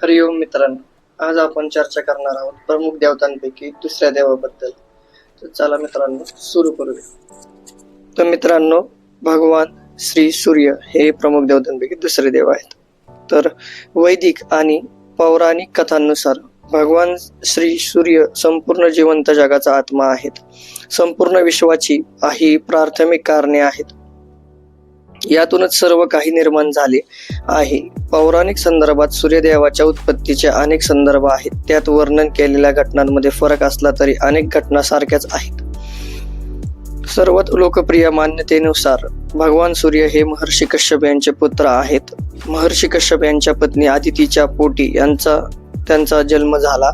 हरिओम मित्रांनो, आज आपण चर्चा करणार आहोत प्रमुख देवतांपैकी दुसऱ्या देवाबद्दल. तर चला मित्रांनो सुरू करूया. तर मित्रांनो, भगवान श्री सूर्य हे प्रमुख देवतांपैकी दुसरे देव आहेत. तर वैदिक आणि पौराणिक कथांनुसार भगवान श्री सूर्य संपूर्ण जिवंत जगाचा आत्मा आहेत. संपूर्ण विश्वाची ही प्राथमिक कारणे आहेत. यातूनच सर्व काही निर्माण झाले आहे. पौराणिक संदर्भात सूर्यदेवाच्या उत्पत्तीचे अनेक संदर्भ आहेत. त्यात वर्णन केलेल्या घटनांमध्ये फरक असला तरी अनेक घटना सारख्याच आहेत. सर्वात लोकप्रिय मान्यतेनुसार भगवान सूर्य हे महर्षी कश्यप यांचे पुत्र आहेत. महर्षी कश्यप यांच्या पत्नी आदितीच्या पोटी त्यांचा जन्म झाला.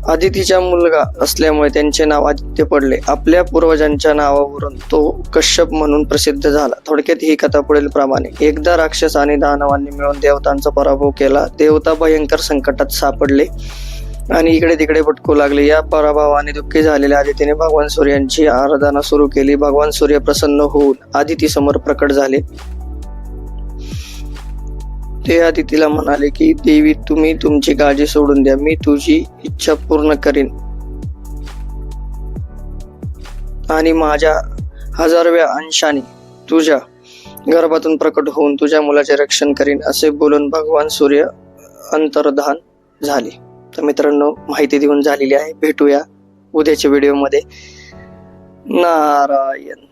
आदितीचा मुलगा असल्यामुळे त्यांचे नाव आदित्य पडले. आपल्या पूर्वजांच्या नावावरून तो कश्यप म्हणून प्रसिद्ध झाला. थोडक्यात ही कथा पुढील प्रमाणे. एकदा राक्षस आणि दानवांनी मिळून देवतांचा पराभव केला. देवता भयंकर संकटात सापडले आणि इकडे तिकडे भटकू लागले. या पराभवाने दुःखी झालेल्या आदितीने भगवान सूर्यांची आराधना सुरू केली. भगवान सूर्य प्रसन्न होऊन आदिती समोर प्रकट झाले. ते आदितीला म्हणाले की देवी, तुम्ही तुमची काळजी सोडून द्या, मी तुझी इच्छा पूर्ण करीन आणि माझ्या 1000व्या अंशाने तुझ्या गर्भातून प्रकट होऊन तुझ्या मुलाचे रक्षण करीन, असे बोलून भगवान सूर्य अंतर्धान झाले. तर मित्रांनो, माहिती देऊन झालेली आहे. भेटूया उद्याच्या व्हिडिओमध्ये. नारायण.